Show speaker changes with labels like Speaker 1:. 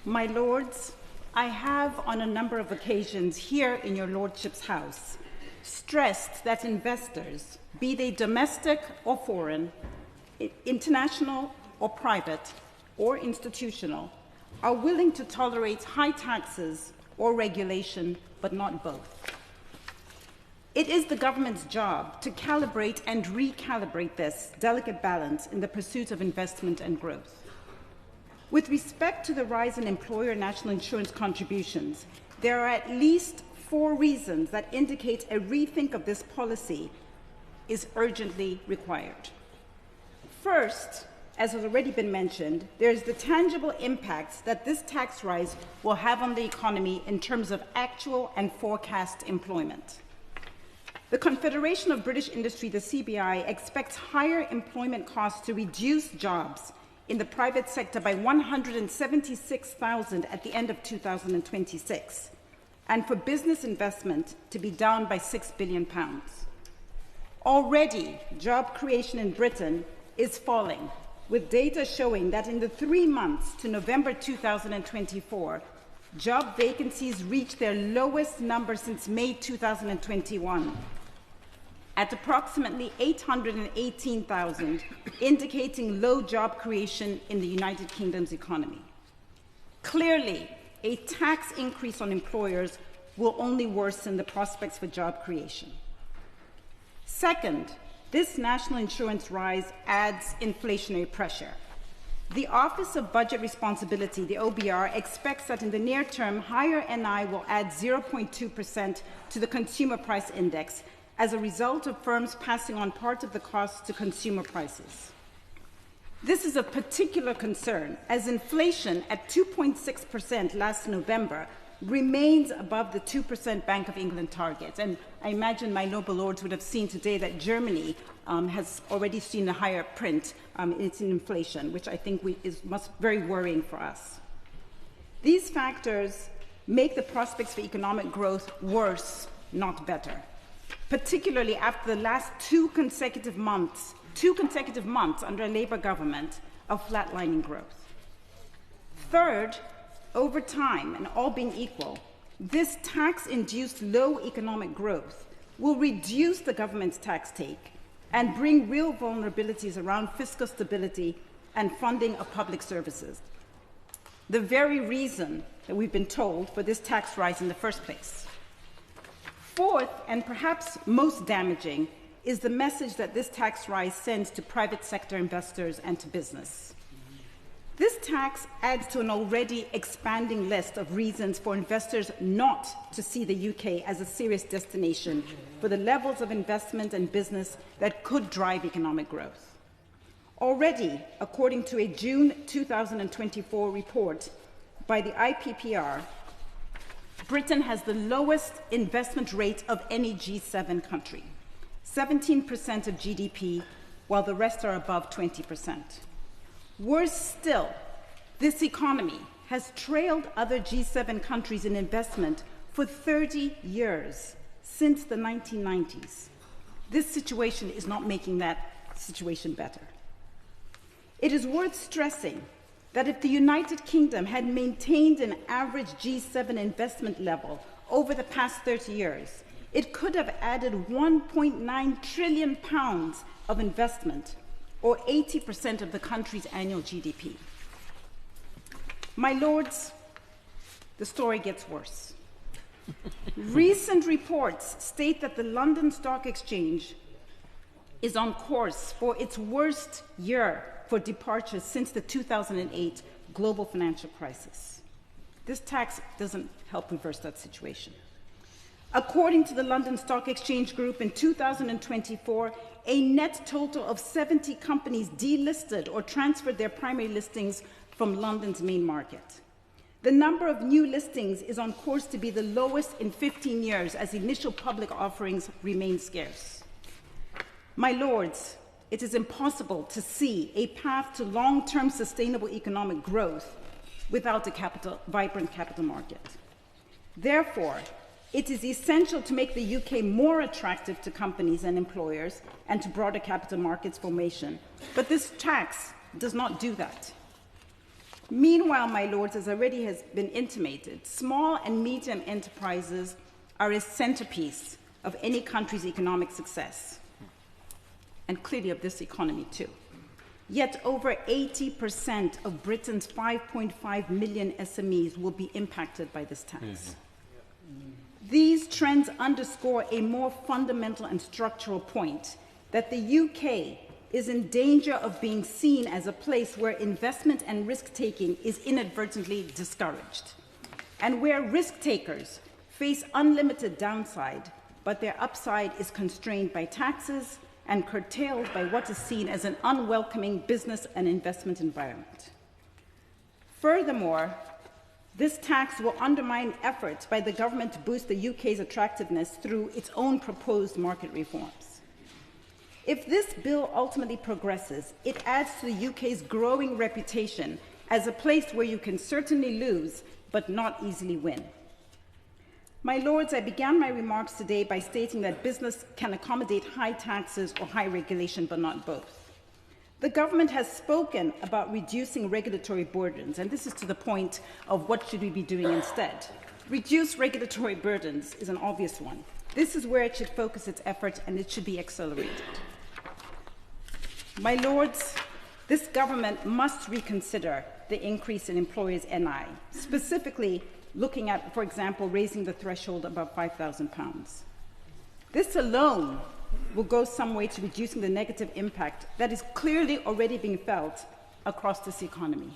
Speaker 1: My Lords, I have on a number of occasions here in your Lordship's House stressed that investors, be they domestic or foreign, international or private or institutional, are willing to tolerate high taxes or regulation, but not both. It is the government's job to calibrate and recalibrate this delicate balance in the pursuit of investment and growth. With respect to the rise in employer national insurance contributions, there are at least 4 reasons that indicate a rethink of this policy is urgently required. First, as has already been mentioned, there is the tangible impacts that this tax rise will have on the economy in terms of actual and forecast employment. The Confederation of British Industry, the CBI, expects higher employment costs to reduce jobs in the private sector by 176,000 at the end of 2026, and for business investment to be down by £6 billion. Already, job creation in Britain is falling, with data showing that in the 3 months to November 2024, job vacancies reached their lowest number since May 2021, at approximately 818,000, indicating low job creation in the United Kingdom's economy. Clearly, a tax increase on employers will only worsen the prospects for job creation. Second, this national insurance rise adds inflationary pressure. The Office of Budget Responsibility, the OBR, expects that in the near term, higher NI will add 0.2% to the consumer price index as a result of firms passing on part of the costs to consumer prices. This is of particular concern, as inflation at 2.6% last November remains above the 2% Bank of England target. And I imagine my noble lords would have seen today that Germany has already seen a higher print in its inflation, which I think is very worrying for us. These factors make the prospects for economic growth worse, not better, particularly after the last two consecutive months under a Labour government of flatlining growth. Third, over time, and all being equal, this tax-induced low economic growth will reduce the government's tax take and bring real vulnerabilities around fiscal stability and funding of public services, the very reason that we've been told for this tax rise in the first place. Fourth, and perhaps most damaging, is the message that this tax rise sends to private sector investors and to business. This tax adds to an already expanding list of reasons for investors not to see the UK as a serious destination for the levels of investment and business that could drive economic growth. Already, according to a June 2024 report by the IPPR, Britain has the lowest investment rate of any G7 country, 17% of GDP, while the rest are above 20%. Worse still, this economy has trailed other G7 countries in investment for 30 years, since the 1990s. This situation is not making that situation better. It is worth stressing that if the United Kingdom had maintained an average G7 investment level over the past 30 years, it could have added £1.9 trillion of investment, or 80% of the country's annual GDP. My lords, the story gets worse. Recent reports state that the London Stock Exchange is on course for its worst year for departures since the 2008 global financial crisis. This tax doesn't help reverse that situation. According to the London Stock Exchange Group, in 2024, a net total of 70 companies delisted or transferred their primary listings from London's main market. The number of new listings is on course to be the lowest in 15 years as initial public offerings remain scarce. My lords, it is impossible to see a path to long-term sustainable economic growth without a vibrant capital market. Therefore, it is essential to make the UK more attractive to companies and employers and to broader capital markets formation. But this tax does not do that. Meanwhile, my lords, as already has been intimated, small and medium enterprises are a centerpiece of any country's economic success, and clearly of this economy too. Yet over 80% of Britain's 5.5 million SMEs will be impacted by this tax. These trends underscore a more fundamental and structural point, that the UK is in danger of being seen as a place where investment and risk-taking is inadvertently discouraged, and where risk-takers face unlimited downside, but their upside is constrained by taxes and curtailed by what is seen as an unwelcoming business and investment environment. Furthermore, this tax will undermine efforts by the government to boost the UK's attractiveness through its own proposed market reforms. If this bill ultimately progresses, it adds to the UK's growing reputation as a place where you can certainly lose, but not easily win. My lords, I began my remarks today by stating that business can accommodate high taxes or high regulation, but not both. The government has spoken about reducing regulatory burdens, and this is to the point of what should we be doing instead. Reduce regulatory burdens is an obvious one. This is where it should focus its efforts, and it should be accelerated. My lords, this government must reconsider the increase in employers' NI, specifically looking at, for example, raising the threshold above £5,000. This alone will go some way to reducing the negative impact that is clearly already being felt across this economy.